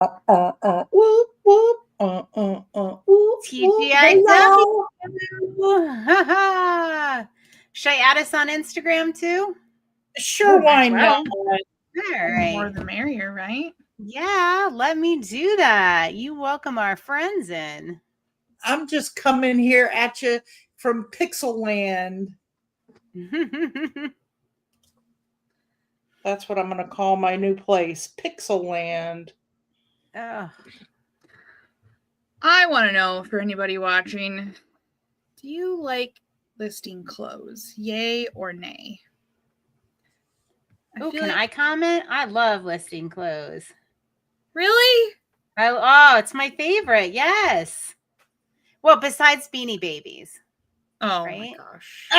Whoop, whoop, whoop, whoop. Hey, y'all. TGIW. Should I add us on Instagram too? Sure, why not? All right. More the merrier, right? Yeah, let me do that. You welcome our friends in. I'm just coming here at you from Pixel Land. That's what I'm going to call my new place, Pixel Land. Oh. I want to know, for anybody watching, do you like listing clothes? Yay or nay? Oh, can I comment? I love listing clothes. Really? It's my favorite. Yes. Well, besides Beanie Babies. Oh right? my gosh.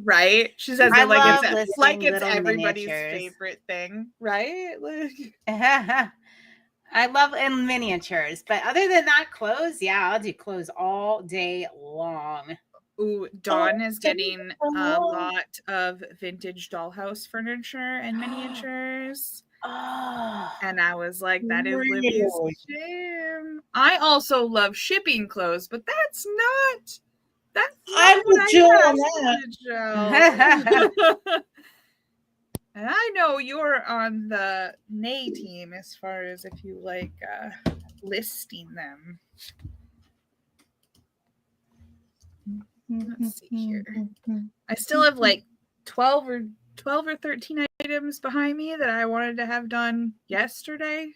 Right? She says it like it's everybody's favorite thing, right? I love in miniatures, but other than that, clothes, yeah, I'll do clothes all day long. Ooh, Dawn is getting a lot of vintage dollhouse furniture and miniatures. And I was like, that is Libby's jam. I also love shipping clothes, but that's not I'm with Jill on that. And I know you're on the nay team as far as if you like listing them. Let's see here. I still have like 12 or 13 items behind me that I wanted to have done yesterday.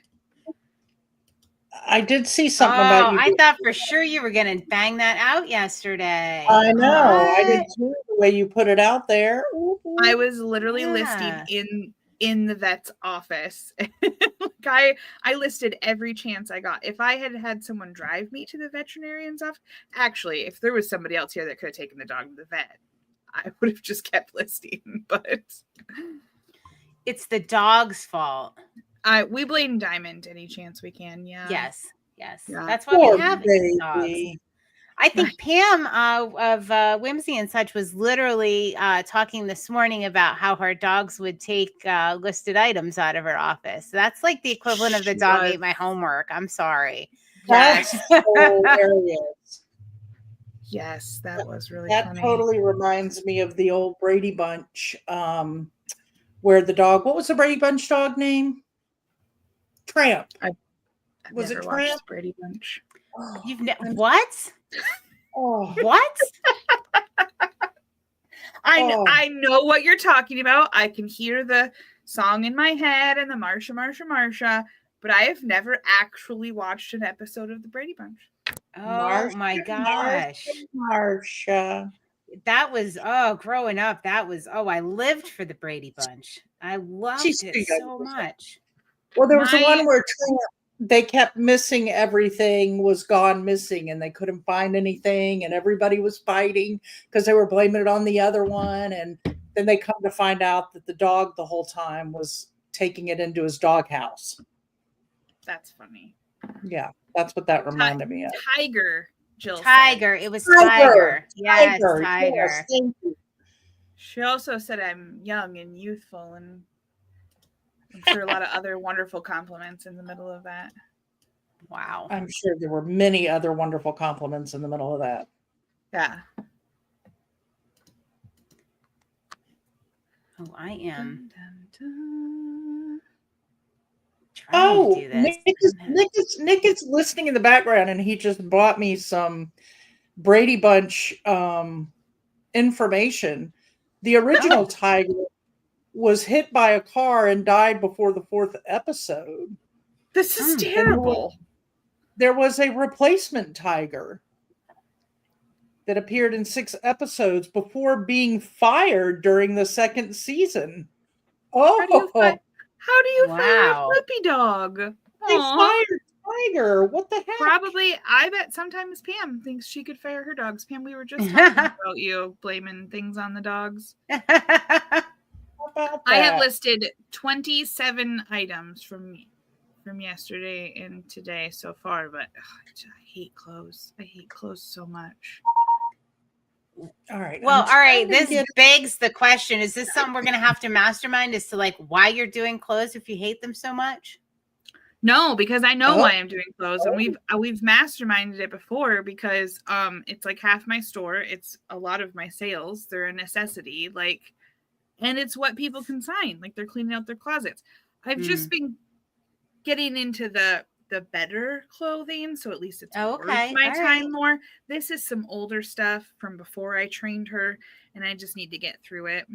I did see something about you. I thought for sure you were going to bang that out yesterday. I know. I did too, the way you put it out there. I was literally listing in the vet's office. Like I listed every chance I got. If I had someone drive me to the veterinarian's office, actually, if there was somebody else here that could have taken the dog to the vet, I would have just kept listing. But it's the dog's fault. We blame Diamond any chance we can. Yeah. Yes. Yeah. That's why we have dogs. I think Pam of Whimsy and Such was literally talking this morning about how her dogs would take listed items out of her office. That's like the equivalent of the dog ate my homework. I'm sorry. That's hilarious. Yes, that was really funny. That totally reminds me of the old Brady Bunch, where the dog, what was the Brady Bunch dog name? Tramp. Was it Tramp? Brady Bunch. You've what? Oh. What? I know what you're talking about. I can hear the song in my head and the Marsha, but I have never actually watched an episode of the Brady Bunch. Oh my gosh. Marsha. That was growing up. That was I lived for the Brady Bunch. I loved it so much. Well, there was the one where they kept missing everything, was gone missing, and they couldn't find anything, and everybody was fighting because they were blaming it on the other one. And then they come to find out that the dog the whole time was taking it into his doghouse. That's funny. Yeah, that's what that reminded me of. Tiger, Jill. Tiger. It was Tiger. Yes, Tiger. Yes, thank you. She also said I'm young and youthful, and I'm sure a lot of other wonderful compliments in the middle of that. Wow. I'm sure there were many other wonderful compliments in the middle of that. Yeah. Oh, I am. Nick is listening in the background, and he just bought me some Brady Bunch information. The original Tiger was hit by a car and died before the 4th episode. This is terrible. There was a replacement Tiger that appeared in 6 episodes before being fired during the 2nd season. How do you fire a puppy dog? They fired Tiger. What the heck? Probably, I bet sometimes Pam thinks she could fire her dogs. Pam, we were just talking about you blaming things on the dogs. I have listed 27 items from yesterday and today so far, but I hate clothes. I hate clothes so much. All right. Well, all right. This begs the question: is this something we're going to have to mastermind? As to like why you're doing clothes if you hate them so much? No, because I know why I'm doing clothes, and we've masterminded it before because it's like half my store, it's a lot of my sales, they're a necessity, like, and it's what people consign, like they're cleaning out their closets. I've just been getting into the better clothing, so at least it's worth my time more. This is some older stuff from before I trained her, and I just need to get through it.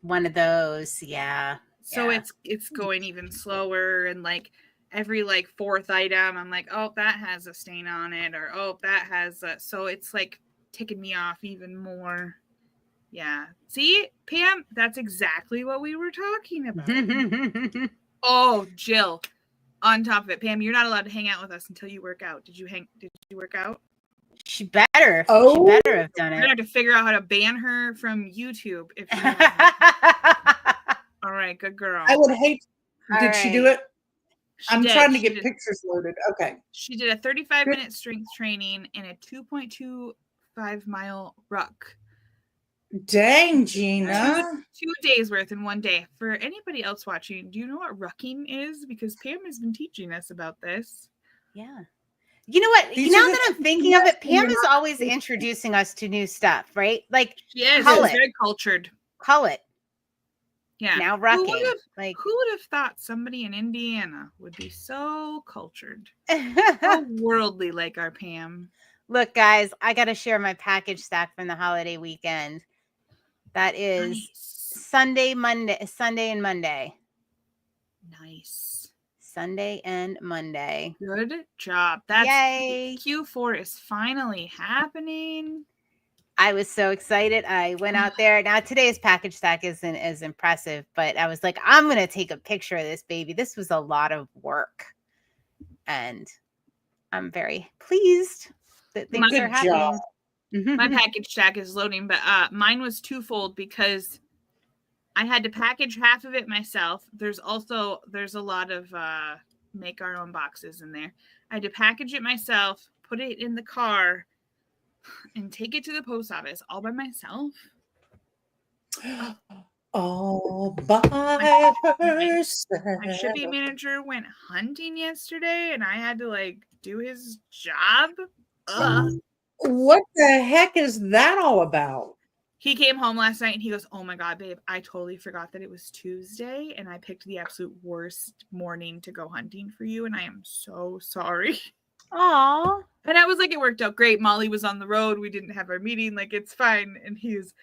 One of those, yeah. So it's going even slower, and like every like fourth item, I'm like, oh, that has a stain on it, or oh, that has a, so it's like ticking me off even more. Yeah. See, Pam, that's exactly what we were talking about. Oh, Jill, on top of it, Pam, you're not allowed to hang out with us until you work out. Did you work out? She better. Oh, she better have done it. We're gonna have to figure out how to ban her from YouTube if she All right, good girl. I would hate. Did she do it? I'm trying to get pictures loaded. Okay. She did a 35-minute strength training and a 2.25-mile ruck. Dang, Gina. 2 days worth in 1 day. For anybody else watching, do you know what rucking is? Because Pam has been teaching us about this. Yeah. You know what? Now that I'm thinking of it, Pam is always introducing us to new stuff, right? Like, she is. She's very cultured. Call it. Yeah. Now rucking. Who would have thought somebody in Indiana would be so cultured? So worldly like our Pam. Look, guys, I got to share my package stack from the holiday weekend. That is Sunday and Monday. Nice. Sunday and Monday. Good job. That's Yay. Q4 is finally happening. I was so excited. I went out there. Now today's package stack isn't as impressive, but I was like, I'm going to take a picture of this baby. This was a lot of work. And I'm very pleased that things are happening. My package stack is loading, but mine was twofold because I had to package half of it myself. There's a lot of make our own boxes in there. I had to package it myself, put it in the car, and take it to the post office all by myself. All by herself. My shipping manager went hunting yesterday, and I had to like do his job. What the heck is that all about? He came home last night and he goes, oh my God, babe, I totally forgot that it was Tuesday and I picked the absolute worst morning to go hunting for you. And I am so sorry. Aw. And I was like, it worked out great. Molly was on the road. We didn't have our meeting. Like, it's fine. And he's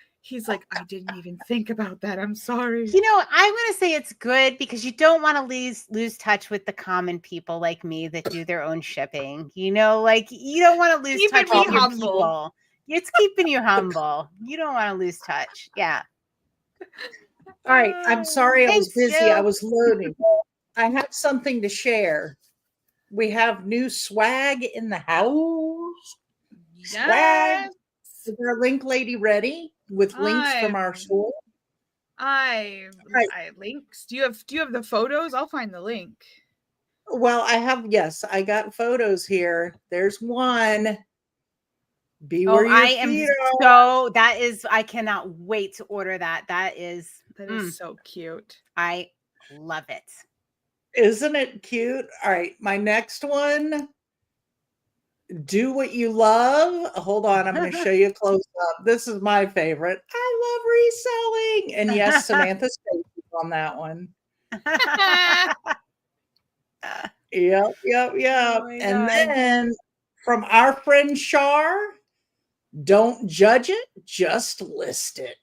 like, I didn't even think about that. I'm sorry. You know, I'm going to say it's good because you don't want to lose touch with the common people like me that do their own shipping. You know, like you don't want to lose touch with your people. It's keeping you humble. You don't want to lose touch. Yeah. All right. I'm sorry. I was busy. I was loading. I have something to share. We have new swag in the house. Yes. Swag. Is our link lady ready with links from our store? I links. Do you have the photos? I'll find the link. Well, I have. Yes, I got photos here. There's one. Be where your feet are. So that is. I cannot wait to order that. That is so cute. I love it. Isn't it cute? All right, my next one. Do what you love. Hold on, I'm going to show you a close up. This is my favorite. I love reselling. And yes, Samantha's face is on that one. Yep. Oh and then from our friend Shar, don't judge it, just list it.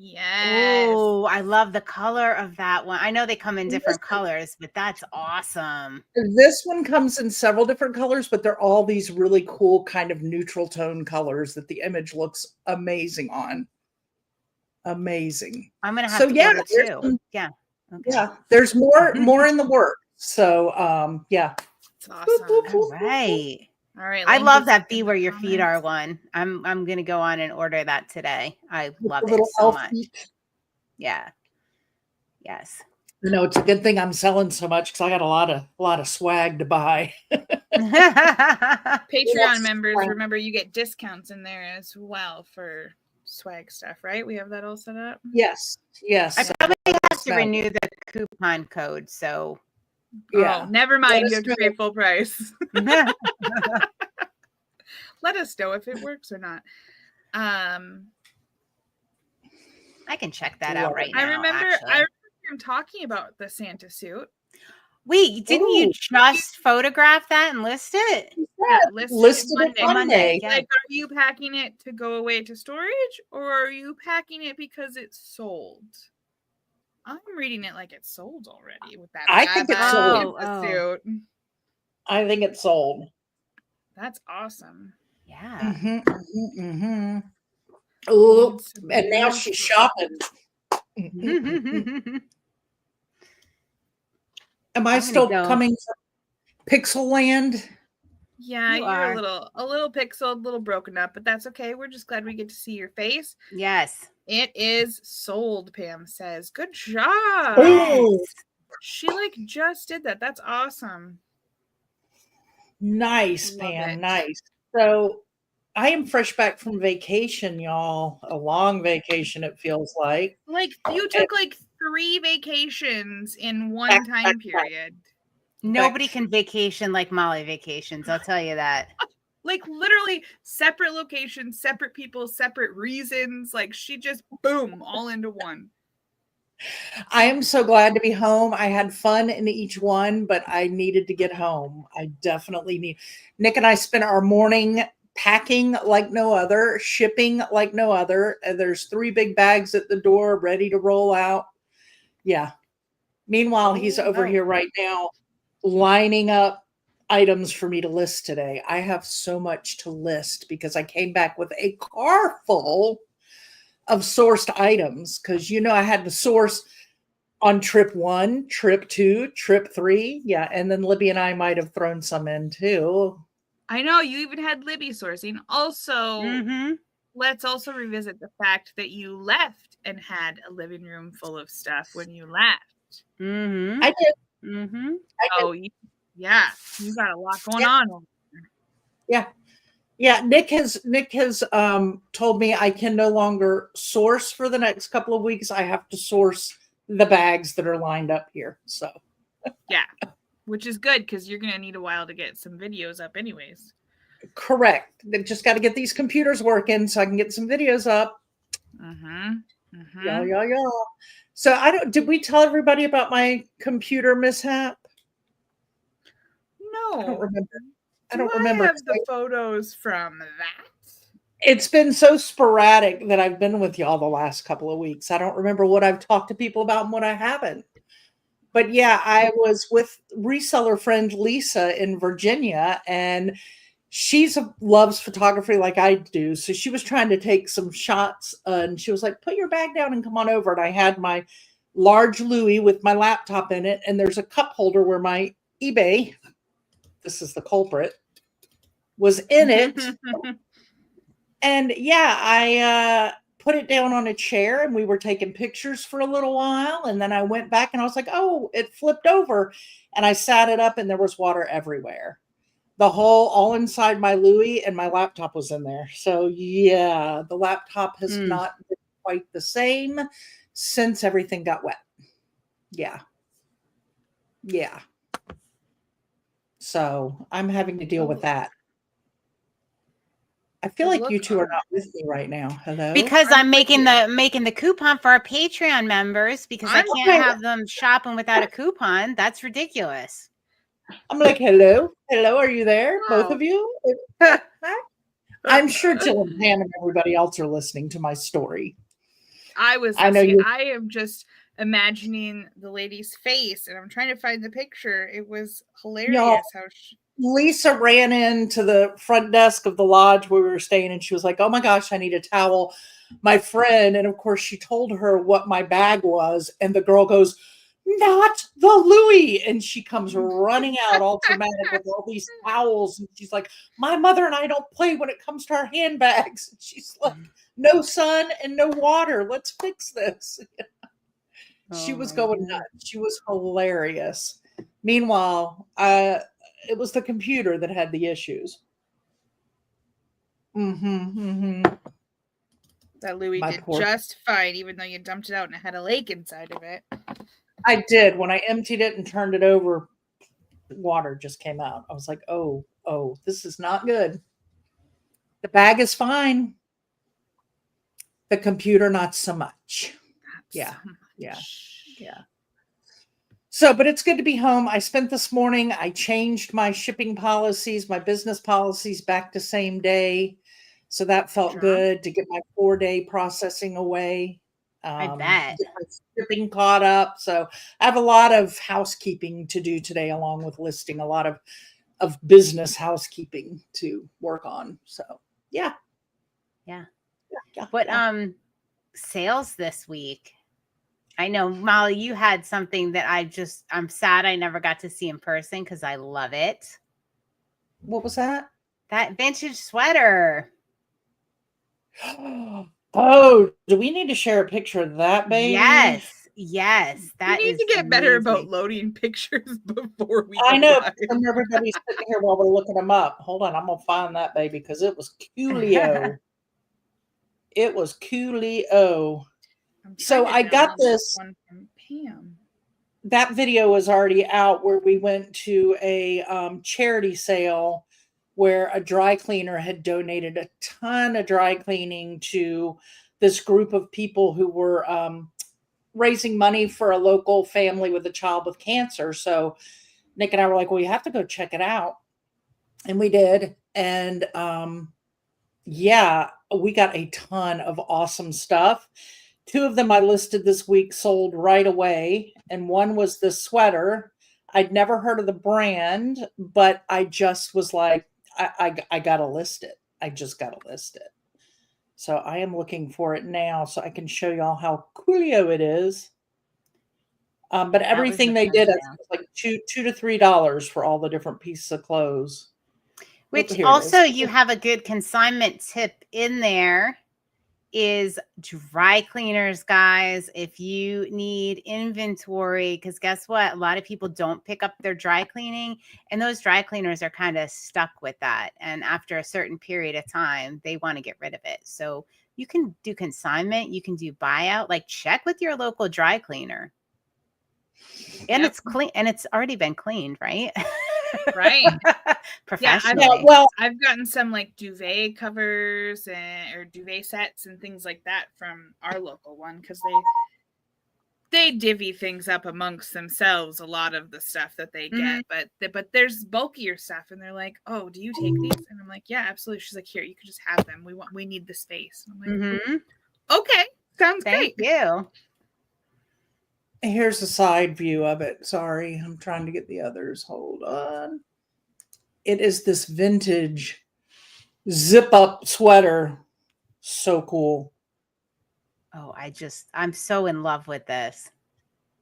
Yes. Oh, I love the color of that one. I know they come in different colors, but that's awesome. This one comes in several different colors, but they're all these really cool kind of neutral tone colors that the image looks amazing on. Amazing. I'm gonna have to order too. Yeah. Okay. Yeah. There's more in the works. So yeah. It's awesome. All right. All right. I love that be where your feet are one. I'm gonna go on and order that today. I love it so much. Yeah. Yes. You know, it's a good thing I'm selling so much because I got a lot of swag to buy. Patreon members, remember you get discounts in there as well for swag stuff, right? We have that all set up. Yes. I probably have to renew the coupon code, so Yeah. Oh, never mind. You have to pay full price. Let us know if it works or not. I can check that out right now. I remember him talking about the Santa suit. Wait, didn't you just photograph that and list it? Yeah, listed it Monday. Like, are you packing it to go away to storage, or are you packing it because it's sold? I'm reading it like it's sold already with that. I think it's sold. Suit. I think it's sold. That's awesome. Yeah. Oh, and now she's shopping. Am I still coming from Pixel Land? Yeah, you're a little pixeled, a little broken up, but that's okay. We're just glad we get to see your face. Yes. It is sold, Pam says. Good job. Oh. She just did that. That's awesome. Nice, Pam. Nice. So I am fresh back from vacation, y'all. A long vacation, it feels like. Like you took 3 vacations in one time period. Nobody can vacation like Molly vacations. I'll tell you that. Like literally separate locations, separate people, separate reasons. Like she just boom, all into one. I am so glad to be home. I had fun in each one, but I needed to get home. I definitely need. Nick and I spent our morning packing like no other, shipping like no other. And there's 3 big bags at the door ready to roll out. Yeah. Meanwhile, he's over here right now lining up items for me to list today. I have so much to list because I came back with a car full of sourced items because I had to source on trip 1, trip 2, trip 3. Yeah. And then Libby and I might have thrown some in too. I know you even had Libby sourcing. Also, let's also revisit the fact that you left and had a living room full of stuff when you left. I did. Oh, yeah. You got a lot going on. Yeah. Yeah. Nick has told me I can no longer source for the next couple of weeks. I have to source the bags that are lined up here. So yeah, which is good because you're going to need a while to get some videos up anyways. Correct. They've just got to get these computers working so I can get some videos up. Yeah. So did we tell everybody about my computer mishap? No. I don't remember. I don't remember. Have the photos from that? It's been so sporadic that I've been with y'all the last couple of weeks. I don't remember what I've talked to people about and what I haven't. But yeah, I was with reseller friend Lisa in Virginia, and she loves photography like I do. So she was trying to take some shots, and she was like, put your bag down and come on over. And I had my large Louis with my laptop in it, and there's a cup holder where my eBay, this is the culprit, was in it. And yeah, I put it down on a chair and we were taking pictures for a little while. And then I went back and I was like, oh, it flipped over. And I sat it up and there was water everywhere. All inside my Louis, and my laptop was in there. So yeah, the laptop has not been quite the same since everything got wet. Yeah. Yeah. So I'm having to deal with that. I feel like you two are not with me right now. Hello? Because I'm making the coupon for our Patreon members because I can't have them shopping without a coupon. That's ridiculous. I'm like, hello? Hello, are you there? Wow. Both of you? I'm sure Jill and Pam and everybody else are listening to my story. I am just imagining the lady's face, and I'm trying to find the picture. It was hilarious how Lisa ran into the front desk of the lodge where we were staying, and she was like, oh my gosh, I need a towel. My friend, and of course she told her what my bag was, and the girl goes, not the Louis. And she comes running out all dramatic with all these towels. And she's like, my mother and I don't play when it comes to our handbags. And she's like, no sun and no water. Let's fix this. She was going nuts. She was hilarious. Meanwhile, it was the computer that had the issues. That Louis did just fine, even though you dumped it out and it had a lake inside of it. I did. When I emptied it and turned it over, water just came out. I was like, oh, this is not good. The bag is fine. The computer, not so much. Yeah. So, but it's good to be home. I spent this morning, I changed my shipping policies, my business policies back to same day. So that felt good to get my 4-day processing away. I bet. Get my shipping caught up. So I have a lot of housekeeping to do today, along with listing, a lot of business housekeeping to work on. So yeah. What sales this week? I know, Molly, you had something that I'm sad I never got to see in person because I love it. What was that? That vintage sweater. Oh, do we need to share a picture of that, baby? Yes. That we need to get better about loading pictures before we. I know. Everybody's sitting here while we're looking them up. Hold on, I'm gonna find that baby because it was coolio. It was coolio. So I got this one from Pam. That video is already out where we went to a charity sale where a dry cleaner had donated a ton of dry cleaning to this group of people who were raising money for a local family with a child with cancer. So Nick and I were like, well, you have to go check it out. And we did. And we got a ton of awesome stuff. 2 of them I listed this week sold right away. And one was the sweater. I'd never heard of the brand, but I just was like, I got to list it. I just got to list it. So I am looking for it now so I can show y'all how coolio it is. But everything they did, was like $2 to $3 for all the different pieces of clothes. Which also you have a good consignment tip in there is dry cleaners, guys. If you need inventory, because guess what? A lot of people don't pick up their dry cleaning, and those dry cleaners are kind of stuck with that. And after a certain period of time, they want to get rid of it. So you can do consignment, you can do buyout, like check with your local dry cleaner. And it's clean, and it's already been cleaned, right? Right. Professionally. I've gotten some like duvet covers or duvet sets and things like that from our local one because they divvy things up amongst themselves, a lot of the stuff that they get, but there's bulkier stuff and they're like, oh, do you take these? And I'm like, yeah, absolutely. She's like, here, you can just have them. We need the space. And I'm like, okay, sounds great. Thank you. Here's a side view of it. Sorry, I'm trying to get the others. Hold on. It is this vintage zip up sweater. So cool. Oh, I'm so in love with this.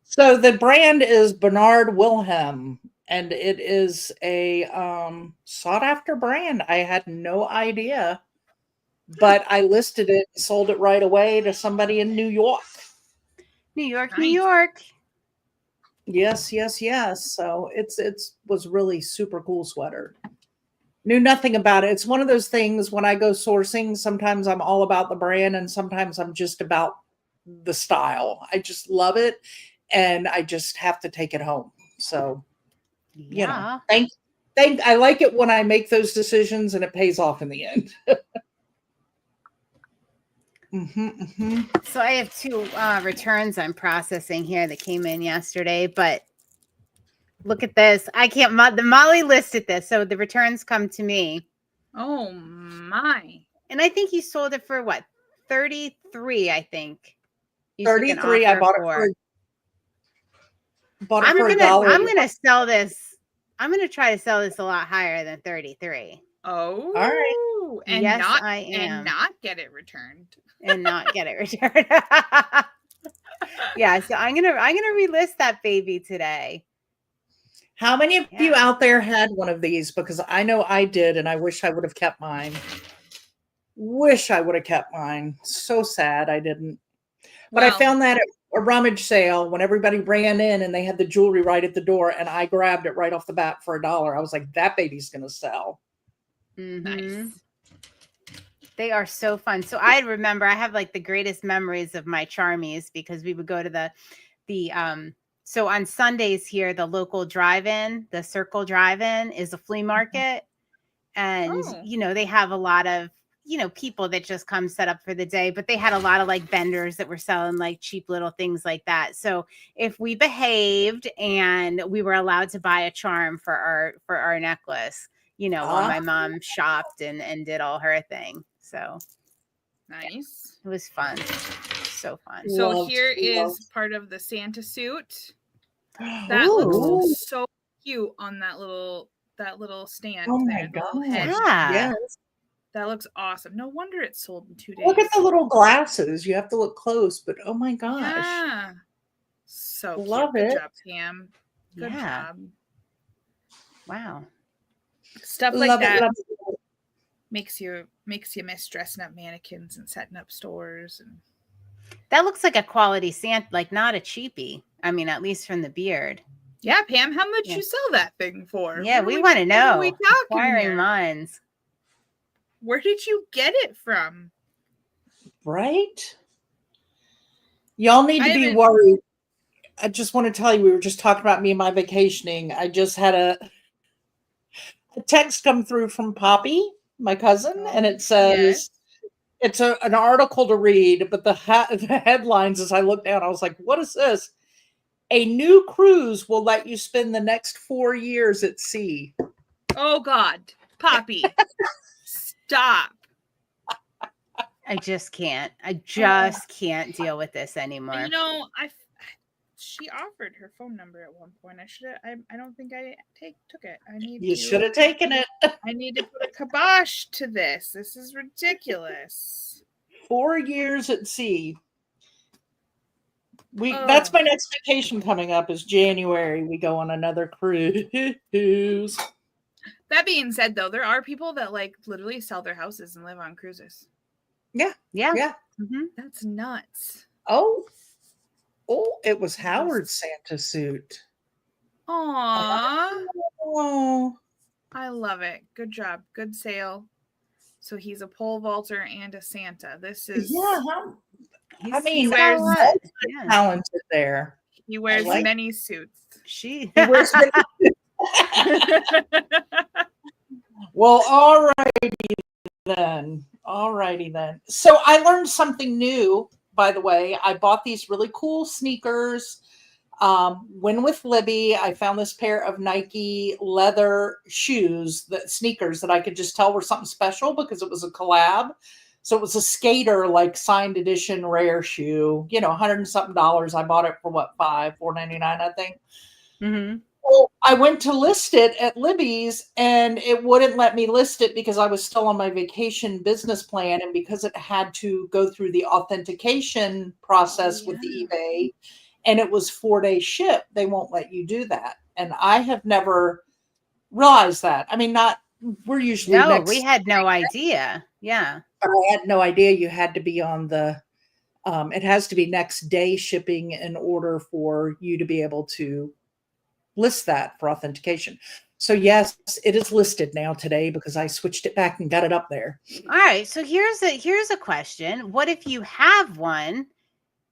So the brand is Bernard Wilhelm, and it is a sought after brand. I had no idea, but I listed it, sold it right away to somebody in New York. New York. Yes. So it was really super cool sweater. Knew nothing about it. It's one of those things when I go sourcing, sometimes I'm all about the brand and sometimes I'm just about the style. I just love it and I just have to take it home. So, I like it when I make those decisions and it pays off in the end. So I have 2 returns I'm processing here that came in yesterday, but look at this. The Molly listed this. So the returns come to me. Oh my. And I think you sold it for what? 33, I think. 33. I bought it for I'm gonna sell this. I'm gonna try to sell this a lot higher than 33. Oh, all right. And yes, not, I am. And not get it returned. And not get it returned. Yeah, so I'm gonna relist that baby today. How many of you out there had one of these? Because I know I did, and I wish I would have kept mine. So sad I didn't. But I found that at a rummage sale when everybody ran in and they had the jewelry right at the door, and I grabbed it right off the bat for $1. I was like, that baby's gonna sell. Nice. They are so fun. So I remember I have like the greatest memories of my Charmies because we would go to the So on Sundays here, the local drive-in, the Circle Drive-in, is a flea market. And, they have a lot of, people that just come set up for the day, but they had a lot of like vendors that were selling like cheap little things like that. So if we behaved and we were allowed to buy a charm for our necklace, while my mom shopped and did all her thing. So nice. It was fun. So fun. So here is part of the Santa suit. That looks so cute on that little stand. Oh there, my God. Little head. Yeah. Yes. That looks awesome. No wonder it sold in 2 days. Look at the little glasses. You have to look close, but oh my gosh. Yeah. So cute. Love Good it. job, Pam. Good job. Wow. Stuff like Love that it. makes you miss dressing up mannequins and setting up stores. And that looks like a quality Santa, like not a cheapie. I mean, at least from the beard. Yeah, Pam, how much you sell that thing for? Yeah, we want to know. What are we talking Acquiring here? minds. Where did you get it from? Right? Y'all need to be worried. I just want to tell you, we were just talking about me and my vacationing. I just had a text come through from Poppy, my cousin, and it says, it's an article to read, but the headlines, as I looked down, I was like, what is this? A new cruise will let you spend the next 4 years at sea. Oh, God. Poppy. Stop. I just can't. I just can't deal with this anymore. She offered her phone number at one point. I don't think I took it. You should have taken it. I need to put a kibosh to this. This is ridiculous. 4 years at sea. That's my next vacation coming up is January. We go on another cruise. That being said, though, there are people that like literally sell their houses and live on cruises. Yeah. Mm-hmm. That's nuts. Oh, it was Howard's Santa suit. Aww. Oh, I love it. Good job. Good sale. So he's a pole vaulter and a Santa. This is he wears talented there. He wears many suits. He wears many suits. Well, all righty then. So I learned something new, by the way. I bought these really cool sneakers. When with Libby, I found this pair of Nike leather sneakers that I could just tell were something special because it was a collab. So it was a skater, like signed edition rare shoe, $100 and something. I bought it for $4.99, I think. Mm-hmm. Well, I went to list it at Libby's and it wouldn't let me list it because I was still on my vacation business plan. And because it had to go through the authentication process with the eBay and it was 4-day ship, they won't let you do that. And I have never realized that. I mean, we're usually we had no idea. Yeah. But I had no idea you had to be on it has to be next day shipping in order for you to be able to list that for authentication. So yes, it is listed now today because I switched it back and got it up there. All right. So here's a question. What if you have one,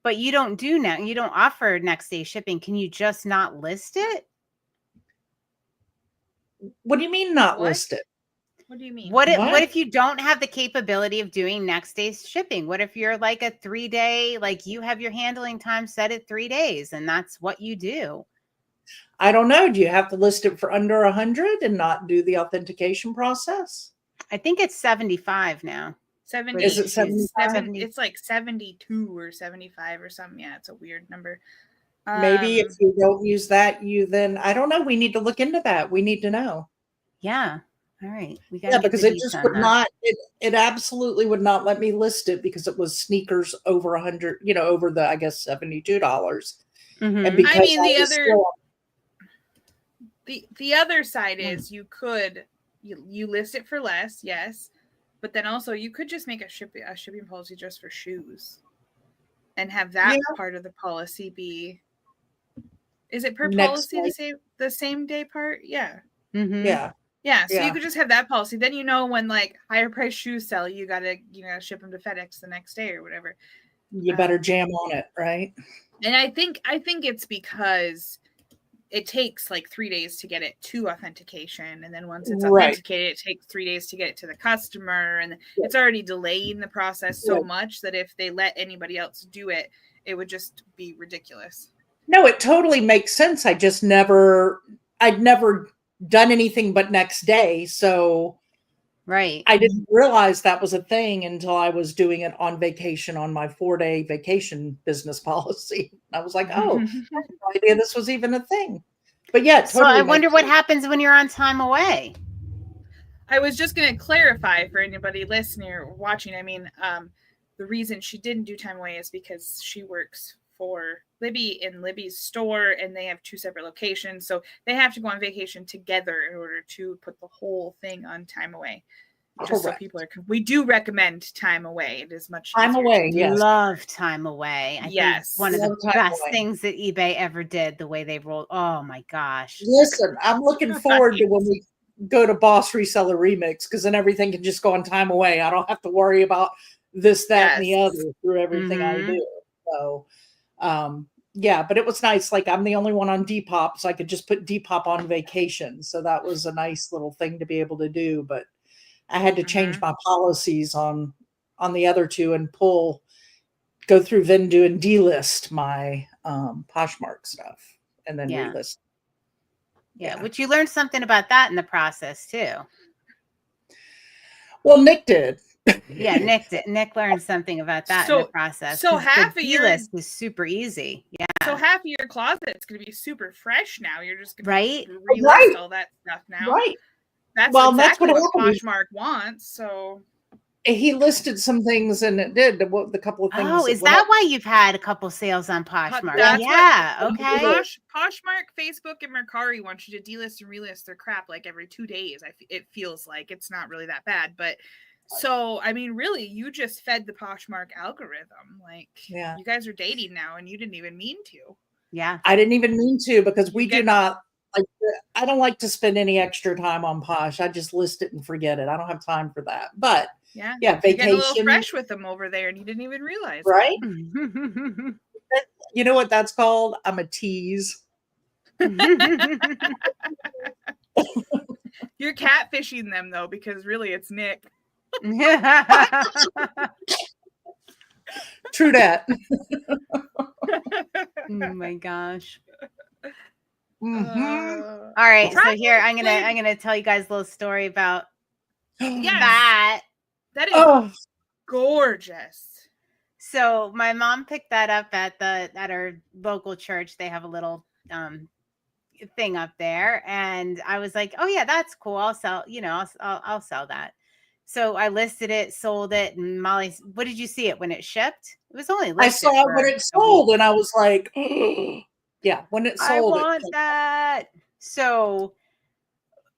but you don't offer next day shipping? Can you just not list it? What do you mean not list it? What do you mean? What if you don't have the capability of doing next day shipping? What if you're like a 3-day, like you have your handling time set at 3 days and that's what you do? I don't know. Do you have to list it for under 100 and not do the authentication process? I think it's 75 now. 70. Is it 75? It's like 72 or 75 or something. Yeah, it's a weird number. Maybe if you don't use that, I don't know. We need to look into that. We need to know. Yeah. All right. Because it just would not, it absolutely would not let me list it because it was sneakers over 100, over the, I guess, $72. Mm-hmm. And because the other side is you could, you list it for less. Yes. But then also you could just make a shipping policy just for shoes and have that part of the policy be, is it per policy the same day part? Yeah. Mm-hmm. Yeah, so you could just have that policy. Then when like higher price shoes sell, you gotta ship them to FedEx the next day or whatever. You better jam on it, right? And I think it's because it takes like 3 days to get it to authentication. And then once it's authenticated, it takes 3 days to get it to the customer. And it's already delaying the process so much that if they let anybody else do it, it would just be ridiculous. No, it totally makes sense. I'd never done anything but next day. So I didn't realize that was a thing until I was doing it on vacation on my 4-day vacation business policy. I was like, oh, I had no idea this was even a thing. But yeah, totally. So I wonder what happens when you're on time away. I was just going to clarify for anybody listening or watching. I mean, the reason she didn't do time away is because she works for Libby in Libby's store, and they have 2 separate locations. So they have to go on vacation together in order to put the whole thing on time away. Just so people are, we do recommend time away. It is much time easier. Away. Yes. Love time away. I think one of the best things that eBay ever did, the way they rolled. Oh my gosh. Listen, I'm looking forward to when we go to Boss Reseller Remix, because then everything can just go on time away. I don't have to worry about this, that, and the other through everything I do. So yeah, but it was nice. Like, I'm the only one on Depop, so I could just put Depop on vacation. So that was a nice little thing to be able to do. But I had to change my policies on the other 2 and go through Vendu and delist my Poshmark stuff and then relist. Yeah, which you learned something about that in the process too. Well, Nick did. Yeah, Nick did. Nick learned something about that in the process. So half of your list is super easy. Yeah. So half of your closet's going to be super fresh now. You're just going to relist all that stuff now. Right. That's exactly what Poshmark wants. So he listed some things, and it did the couple of things. Oh, is that why you've had a couple sales on Poshmark? Okay. Poshmark, Facebook, and Mercari want you to delist and relist their crap like every 2 days. It feels like it's not really that bad, but so I mean, really, you just fed the Poshmark algorithm. Like, you guys are dating now, and you didn't even mean to. Yeah, I didn't even mean to, because we do not. I don't like to spend any extra time on Posh. I just list it and forget it. I don't have time for that. But yeah, vacation. You get a little fresh with them over there, and you didn't even realize, right? You know what that's called? I'm a tease. You're catfishing them though, because really, it's Nick. True that. Oh my gosh. All right, so here I'm gonna tell you guys a little story about that. That is gorgeous. So my mom picked that up at our local church. They have a little thing up there, and I was like, oh yeah, that's cool. I'll sell. I'll sell that. So I listed it, sold it, and Molly, what did you see it when it shipped? It was only listed. I saw it when it sold, and I was like, yeah, when it sold. I want that. So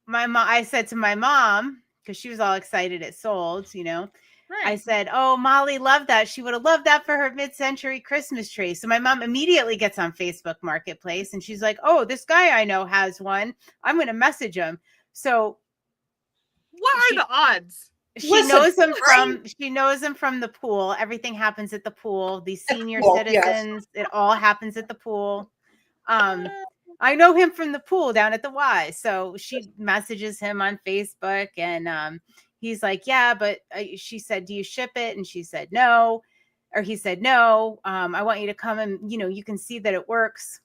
I said to my mom, because she was all excited it sold, Right. I said, oh, Molly loved that. She would have loved that for her mid-century Christmas tree. So my mom immediately gets on Facebook Marketplace, and she's like, oh, this guy I know has one. I'm going to message him. So what are the odds? She knows him from the pool. Everything happens at the pool. These senior citizens, it all happens at the pool. I know him from the pool down at the Y. So she messages him on Facebook, and he's like, yeah, but she said, do you ship it? And she said, no. Or he said, no, I want you to come and, you can see that it works,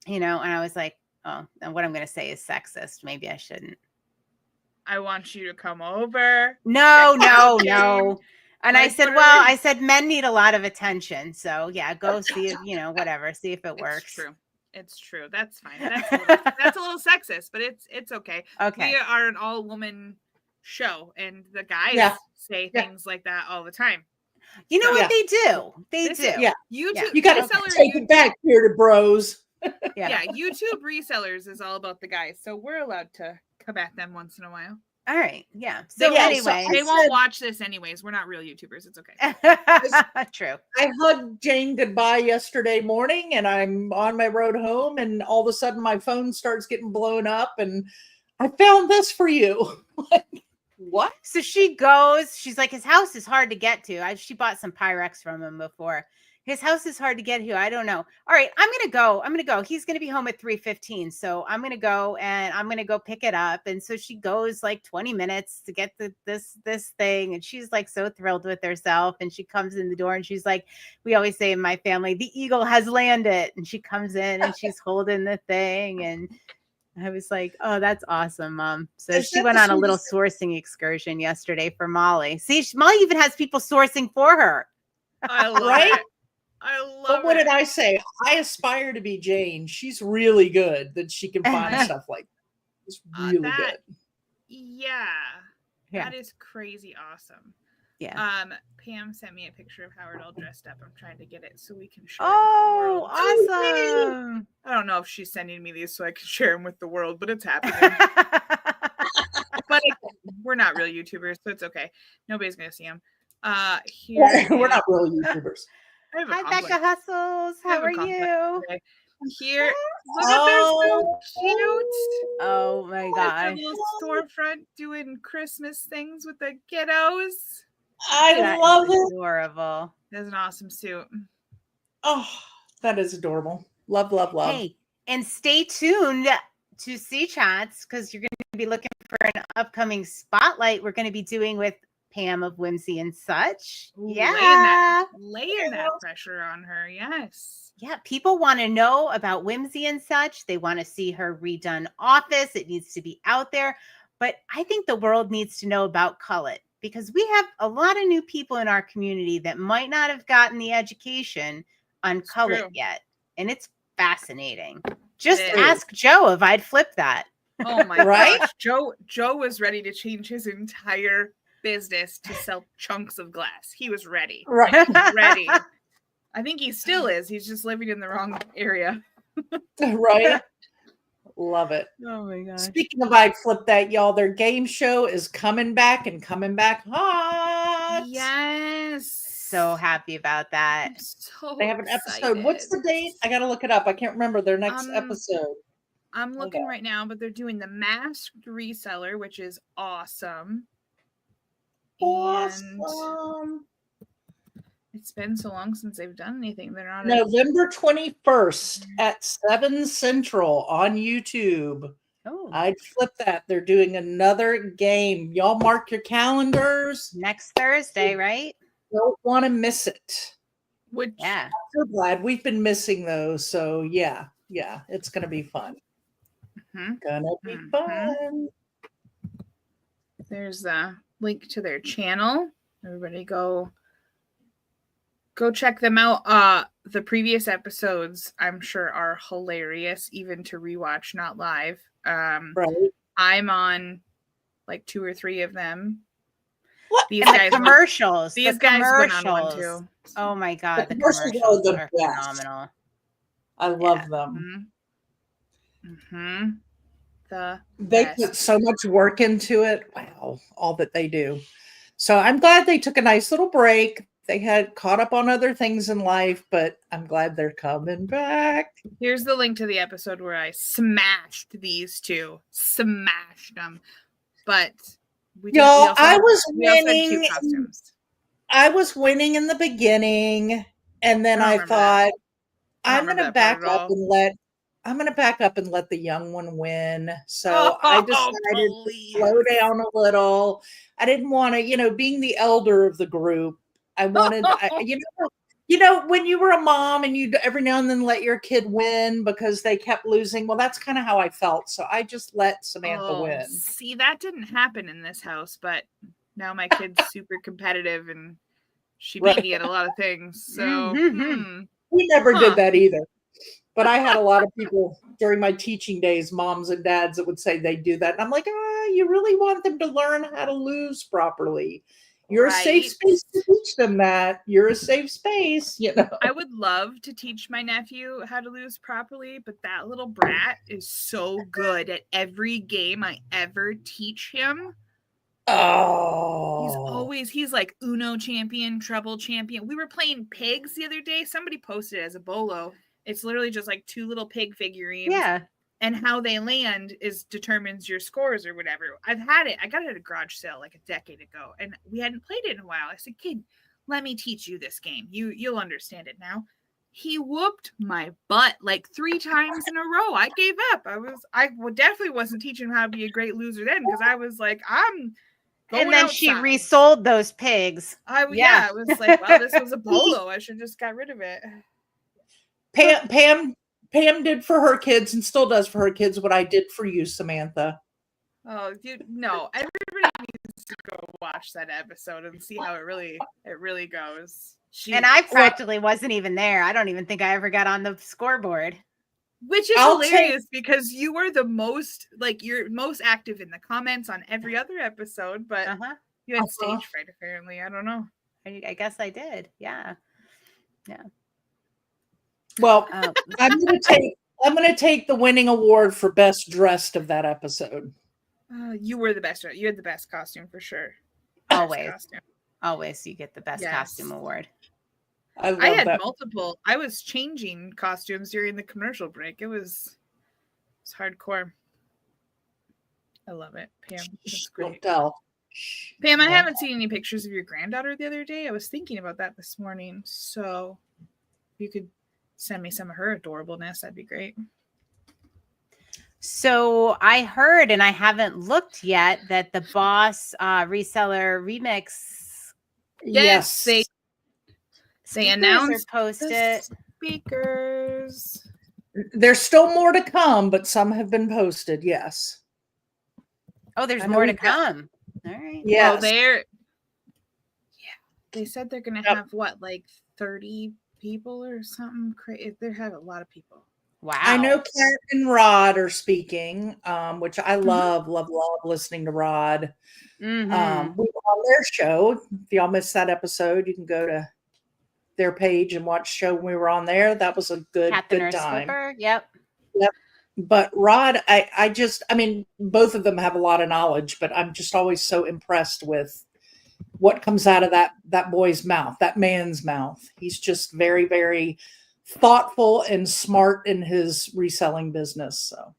and I was like, oh, and what I'm going to say is sexist. Maybe I shouldn't. I want you to come over. No. And I said, men need a lot of attention. So yeah, go see it, whatever, see if it works. It's true. That's fine. That's a little sexist, but it's okay. Okay. We are an all woman show, and the guys say things like that all the time. You know what they do? They do. Yeah. YouTube. You got to take it back here to bros. Yeah. YouTube resellers is all about the guys. So we're allowed to come at them once in a while. All right. Yeah. So anyway, they won't watch this anyways. We're not real YouTubers. It's okay. True. I hugged Jane goodbye yesterday morning, and I'm on my road home, and all of a sudden my phone starts getting blown up, and I found this for you. What? So she goes, she's like, his house is hard to get to. She bought some Pyrex from him before. His house is hard to get here. I don't know. All right, I'm gonna go. He's gonna be home at 3:15, so I'm gonna go and I'm gonna go pick it up. And so she goes like 20 minutes to get this thing, and she's like so thrilled with herself. And she comes in the door and she's like, we always say in my family, the eagle has landed. And she comes in and she's holding the thing, and I was like, oh, that's awesome, Mom. So she went on a little sourcing excursion yesterday for Molly. See, Molly even has people sourcing for her. I love it. I love but what did I say? I aspire to be Jane. She's really good that she can find stuff like that. It's really good. Yeah. That is crazy awesome. Yeah. Pam sent me a picture of Howard all dressed up. I'm trying to get it so we can share. Oh, awesome. I don't know if she's sending me these so I can share them with the world, but it's happening. But we're not real YouTubers, so it's okay. Nobody's gonna see them. We're not real YouTubers. Hi, Becca Hustles. How are you? Here, look at they're so cute. Oh my gosh. Little storefront doing Christmas things with the kiddos. I love it. Adorable. That's an awesome suit. Oh, that is adorable. Love, love, love. Hey, and stay tuned to C Chats because you're going to be looking for an upcoming spotlight we're going to be doing with Pam of Whimsy and Such. Yeah. Laying that pressure on her. Yes. Yeah. People want to know about Whimsy and Such. They want to see her redone office. It needs to be out there. But I think the world needs to know about Cullet because we have a lot of new people in our community that might not have gotten the education on Cullet yet. And it's fascinating. Just ask Joe if I'd flip that. Oh my gosh. Joe was ready to change his entire business to sell chunks of glass. He was ready. Right. Ready. I think he still is. He's just living in the wrong area. Right. Love it. Oh my gosh. Speaking of I'd flip that, y'all, their game show is coming back hot. Yes. So happy about that. They have an episode. What's the date? I gotta look it up. I can't remember their next episode. I'm looking right now, but they're doing the Masked Reseller, which is awesome. And it's been so long since they've done anything. They're not November 21st at 7 Central on YouTube. Oh, I'd flip that. They're doing another game. Y'all mark your calendars. Next Thursday, right? Don't want to miss it. Yeah. I'm so glad we've been missing those. So yeah, it's gonna be fun. Gonna be fun. There's a link to their channel. Everybody go check them out. The previous episodes I'm sure are hilarious even to rewatch, not live. Right. I'm on like 2 or 3 of them. What? These guys commercials. These guys went on one too. Oh my god, the commercials are phenomenal. I love them. They put so much work into it. Wow, all that they do. So I'm glad they took a nice little break. They had caught up on other things in life, but I'm glad they're coming back. Here's the link to the episode where I smashed these two. Smashed them. But I was winning. I was winning in the beginning, and then I thought I'm going to back up and let the young one win. So I decided to slow down a little. I didn't want to, being the elder of the group, I wanted, when you were a mom and you every now and then let your kid win because they kept losing. Well, that's kind of how I felt. So I just let Samantha win. See, that didn't happen in this house, but now my kid's super competitive and she beat me at a lot of things. So we never did that either. But I had a lot of people during my teaching days, moms and dads, that would say they do that. And I'm like, you really want them to learn how to lose properly. You're a safe space to teach them that. You're a safe space, I would love to teach my nephew how to lose properly, but that little brat is so good at every game I ever teach him. Oh. He's like Uno champion, treble champion. We were playing pigs the other day. Somebody posted it as a bolo. It's literally just like 2 little pig figurines. Yeah. And how they land determines your scores or whatever. I've had it. I got it at a garage sale like a decade ago, and we hadn't played it in a while. I said, kid, let me teach you this game. You'll understand it now. He whooped my butt like 3 times in a row. I gave up. I definitely wasn't teaching him how to be a great loser then, because I was like, I'm going and then outside. she resold those pigs. Yeah, it was like, well, this was a polo. I should just got rid of it. Pam did for her kids and still does for her kids what I did for you, Samantha. Oh, dude, no. Everybody needs to go watch that episode and see how it really goes. And I practically wasn't even there. I don't even think I ever got on the scoreboard. Which is hilarious because you were the most, like, you're most active in the comments on every other episode, but you had stage fright apparently. I don't know. I guess I did. Yeah. Well, I'm gonna take the winning award for best dressed of that episode. You were the best. You had the best costume for sure. Always you get the best costume award. I had multiple. I was changing costumes during the commercial break. It's hardcore. I love it, Pam. That's great. Don't tell. Pam, I haven't seen any pictures of your granddaughter the other day. I was thinking about that this morning. So if you could send me some of her adorableness, that'd be great. So I heard, and I haven't looked yet, that the Boss Reseller Remix. Yes, they announced posted speakers. There's still more to come, but some have been posted. Yes. Oh, there's more to come. All right. Yeah. They said they're going to have like 30 people or something crazy. They have a lot of people. Wow. I know Kat and Rod are speaking, which I love listening to Rod. We were on their show. If y'all missed that episode, you can go to their page and watch the show when we were on there. That was a good time. Slipper. Yep. But Rod, I mean, both of them have a lot of knowledge, but I'm just always so impressed with what comes out of that boy's mouth, that man's mouth. He's just very, very thoughtful and smart in his reselling business. So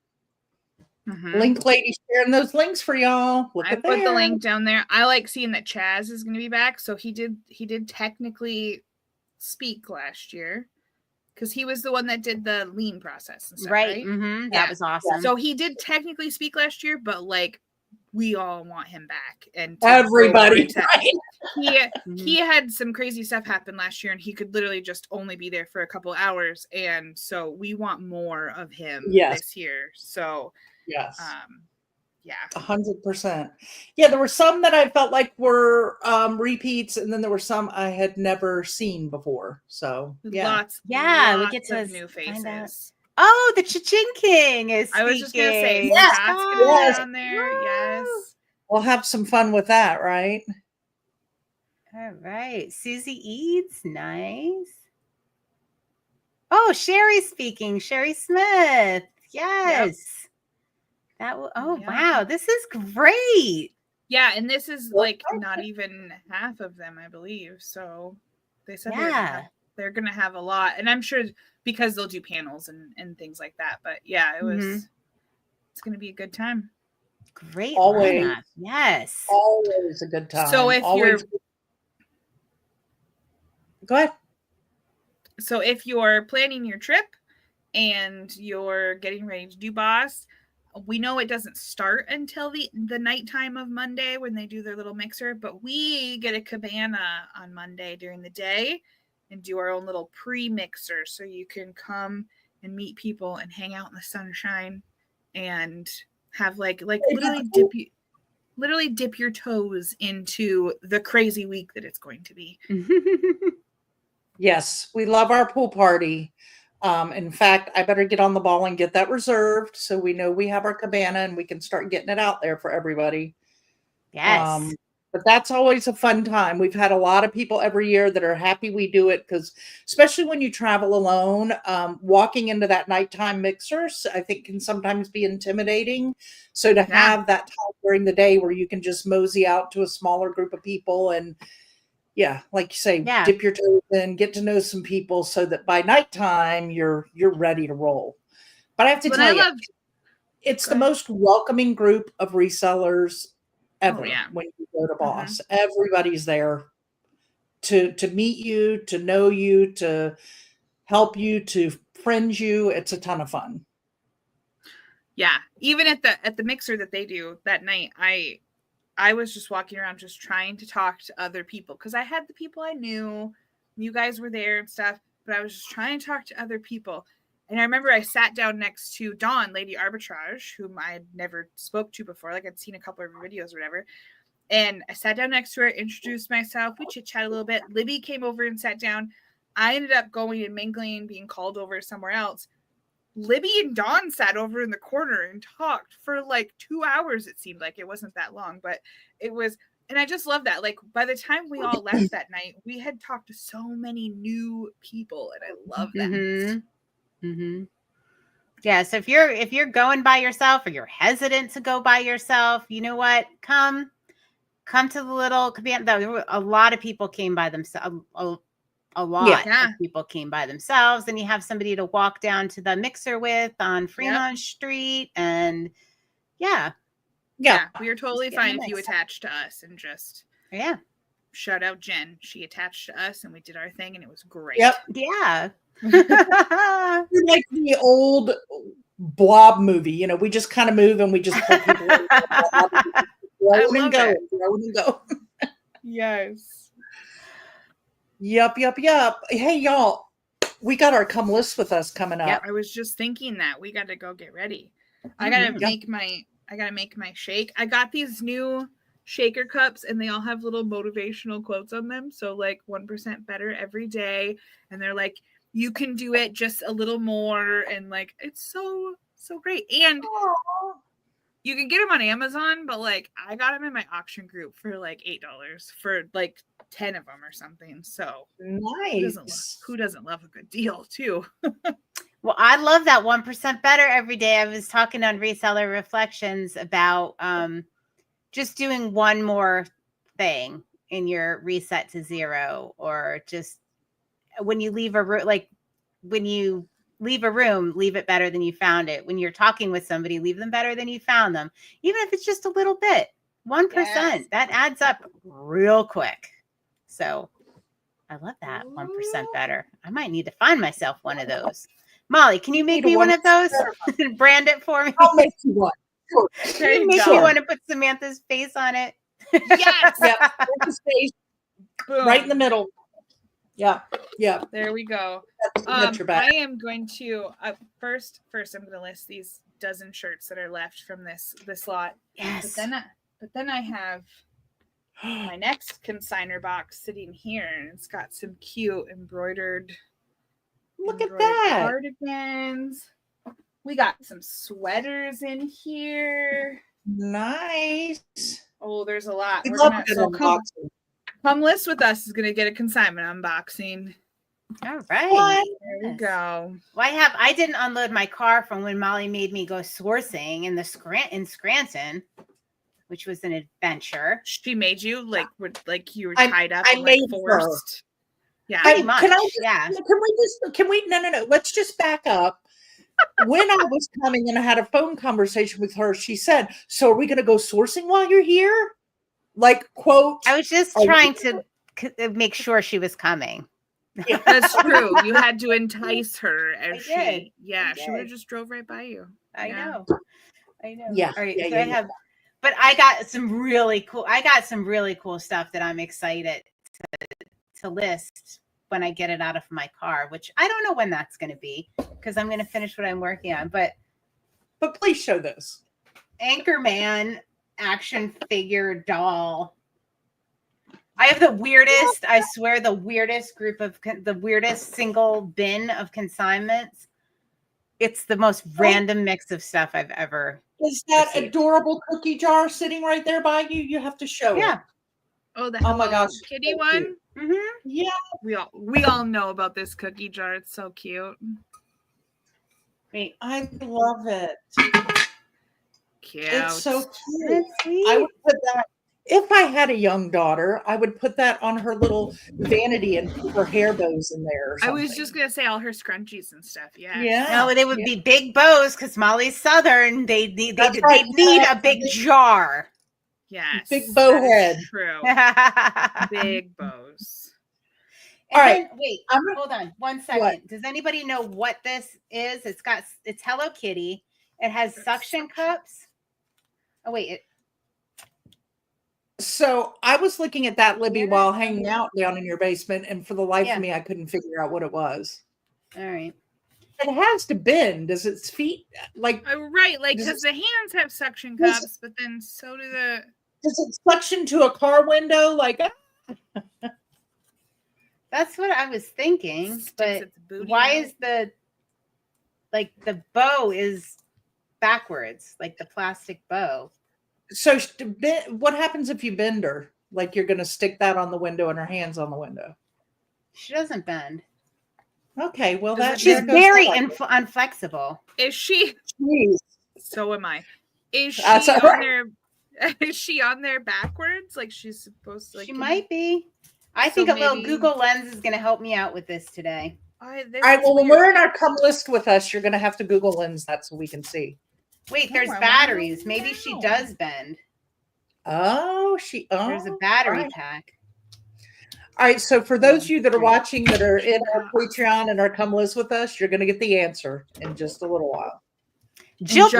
Link lady sharing those links for y'all. I put the link down there. I like seeing that Chaz is going to be back. So he did technically speak last year because he was the one that did the lean process and stuff, right? Mm-hmm. That was awesome. So he did technically speak last year, but like we all want him back. And everybody, he had some crazy stuff happen last year and he could literally just only be there for a couple hours. And so we want more of him this year. So yes. 100%. Yeah, there were some that I felt like were repeats, and then there were some I had never seen before. So lots we get to new faces. Oh, the Cha-Ching King is speaking. I was just gonna say, Pat's gonna be on there. Woo! Yes, we'll have some fun with that, right? All right, Susie Eads, nice. Oh, Sherry's speaking. Sherry Smith, yes. Yep. Wow, this is great. Yeah, and this is like not even half of them, I believe. So they said they're gonna have a lot, and I'm sure because they'll do panels and things like that. But yeah, it's gonna be a good time. Great, always, yes, always a good time. So if you're go ahead. So if you're planning your trip and you're getting ready to do Boss, we know it doesn't start until the nighttime of Monday when they do their little mixer, but we get a cabana on Monday during the day and do our own little pre-mixer. So you can come and meet people and hang out in the sunshine and have like literally dip your toes into the crazy week that it's going to be. Yes, we love our pool party. In fact, I better get on the ball and get that reserved so we know we have our cabana and we can start getting it out there for everybody. Yes. But that's always a fun time. We've had a lot of people every year that are happy we do it because especially when you travel alone, walking into that nighttime mixers, I think can sometimes be intimidating. So to have that time during the day where you can just mosey out to a smaller group of people and like you say, dip your toes in, get to know some people so that by nighttime you're ready to roll. But I have to tell you, it's the most welcoming group of resellers ever when you go to Boss. Everybody's there to meet you, to know you, to help you, to friend you. It's a ton of fun. Yeah, even at the mixer that they do that night, I was just walking around just trying to talk to other people because I had the people I knew, you guys were there and stuff, but I was just trying to talk to other people. And I remember I sat down next to Dawn, Lady Arbitrage, whom I had never spoke to before. Like I'd seen a couple of her videos or whatever. And I sat down next to her, introduced myself. We chit-chat a little bit. Libby came over and sat down. I ended up going and mingling, being called over somewhere else. Libby and Dawn sat over in the corner and talked for like 2 hours. It seemed like it wasn't that long, but it was. And I just love that. Like by the time we all left that night, we had talked to so many new people, and I love that. Mm-hmm. Mm-hmm. Yeah. So if you're going by yourself or you're hesitant to go by yourself, you know what? Come to the little command. A lot of people came by themselves. A lot of people came by themselves, and you have somebody to walk down to the mixer with on Fremont Street. And yeah, we are totally fine if you attach to us and just shout out Jen. She attached to us and we did our thing and it was great. Yeah. Like the old Blob movie, you know, we just kind of move and we just pull people in. Throw and go. Yes. Yup. Hey, y'all, we got our come list with us coming up. I was just thinking that we got to go get ready. I got to make my shake. I got these new shaker cups and they all have little motivational quotes on them. So like 1% better every day. And they're like, you can do it just a little more. And like, it's so great. And you can get them on Amazon, but like I got them in my auction group for like $8 for like 10 of them or something. So nice. Who doesn't love a good deal too? Well, I love that 1% better every day. I was talking on Reseller Reflections about just doing one more thing in your reset to zero, or just when you leave a room, like when you leave a room, leave it better than you found it. When you're talking with somebody, leave them better than you found them. Even if it's just a little bit, 1%, that adds up real quick. So I love that 1% better. I might need to find myself one of those. Molly, can you make me one of those? Brand it for me. I'll make you one. Sure. Can you make me one to put Samantha's face on it? Yes. Right in the middle. Yeah. There we go. I am going to first I'm going to list these dozen shirts that are left from this lot. Yes. But then I have my next consigner box sitting here, and it's got some cute embroidered. Look at that. Cardigans. We got some sweaters in here. Nice. Oh, there's a lot. Come list with us is going to get a consignment unboxing. All right. There we go. Well, I didn't unload my car from when Molly made me go sourcing in Scranton, which was an adventure. She made you like you were tied up and made forced. Her. Yeah. Can we no. Let's just back up. When I was coming and I had a phone conversation with her, she said, "So are we going to go sourcing while you're here?" Like, quote. I was just trying to make sure she was coming. Yeah, that's true. You had to entice her. She would have just drove right by you. I know. Yeah. All right. But I got some really cool stuff that I'm excited to list when I get it out of my car, which I don't know when that's going to be because I'm going to finish what I'm working on. But please show this Anchorman action figure doll. I have the weirdest single bin of consignments. It's the most random mix of stuff I've ever. Is that adorable cookie jar sitting right there by you? You have to show it. Oh, my gosh, kitty one. Mm-hmm. Yeah, we all know about this cookie jar. It's so cute. Wait, I love it. Cute. It's so cute. I would put that. If I had a young daughter, I would put that on her little vanity and put her hair bows in there. I was just gonna say all her scrunchies and stuff. Yeah. No, they would be big bows because Molly's Southern. They need a big jar. Yes. Big bow head. True. Big bows. All right. Wait, hold on 1 second. What? Does anybody know what this is? It's Hello Kitty. It has suction cups. Oh, wait. So I was looking at that, Libby, while hanging out down in your basement, and for the life of me, I couldn't figure out what it was. All right. It has to bend. Does its feet like? Right, like because the hands have suction cups, but then so do the. Does it suction to a car window? Like. That's what I was thinking, but why is the bow is backwards, like the plastic bow? So what happens if you bend her? Like you're going to stick that on the window and her hands on the window? She doesn't bend. Okay, well she's very unflexible. Is she? Jeez. So am I. Is she on there? Is she on there backwards? Like she's supposed to? Like, she might be. I think a little Google Lens is going to help me out with this today. All right. Well, when we're in our come list with us, you're going to have to Google Lens that so we can see. Wait, there's batteries. Maybe she does bend. Oh, there's a battery pack. All right. So for those of you that are watching that are in our Patreon and our come list with us, you're going to get the answer in just a little while. Jill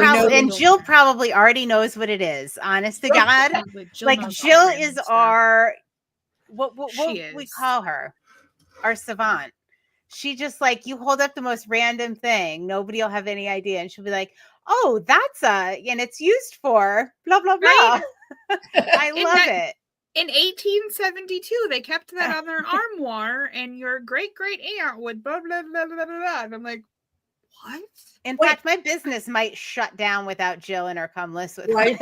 probably already knows what it is. Honest to God, like Jill is our. What we call her, our savant. She just like you hold up the most random thing, nobody will have any idea, and she'll be like, "Oh, that's and it's used for blah blah blah." Right? I love it. In 1872, they kept that on their armoire, and your great aunt would blah blah blah blah blah. And I'm like, what? In fact, my business might shut down without Jill in our come list with us.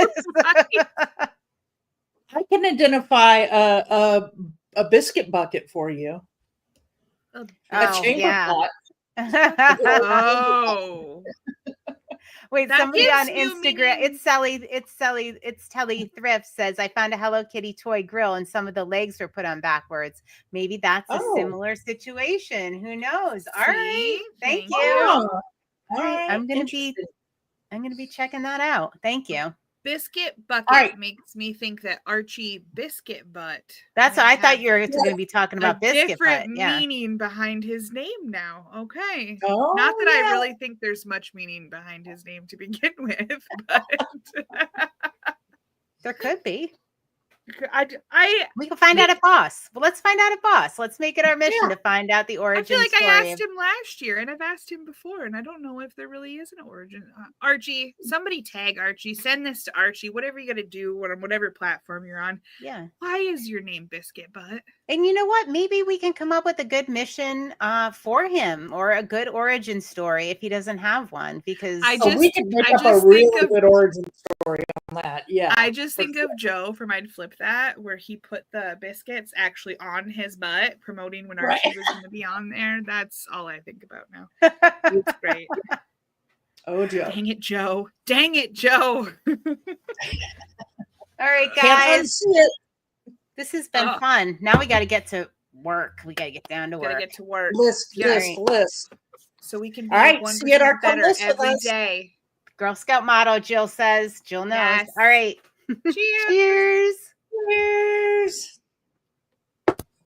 I can identify a biscuit bucket for you. A chamber pot. Oh. Wait, that somebody on Instagram, it's Telly Thrift says, I found a Hello Kitty toy grill and some of the legs were put on backwards. Maybe that's a similar situation. Who knows? All right. Thank you. All right. I'm gonna be checking that out. Thank you. Biscuit bucket makes me think that Archie Biscuit Butt. That's what I thought you were going to be talking about. Biscuit Butt. Different meaning behind his name now. Okay. Oh, not that I really think there's much meaning behind his name to begin with, but there could be. We can find out at Boss. Well, let's find out at Boss. Let's make it our mission to find out the origin. I feel like I asked him last year, and I've asked him before, and I don't know if there really is an origin. Archie, somebody tag Archie. Send this to Archie. Whatever you got to do on whatever platform you're on. Yeah. Why is your name Biscuit Butt? And you know what? Maybe we can come up with a good mission for him, or a good origin story if he doesn't have one. Because we can make up a really good origin story on that. Yeah. I just think of Joe from I'd Flip That, where he put the biscuits actually on his butt, promoting when Archie was going to be on there. That's all I think about now. It's great. Oh, Joe. Dang it, Joe. Dang it, Joe. All right, guys. This has been fun. Now we got to get to work. We got to get down to work. Got to get to work. List. So we can be 1% better every day. Girl Scout motto, Jill says. Jill knows. Yes. All right. Cheers. Cheers.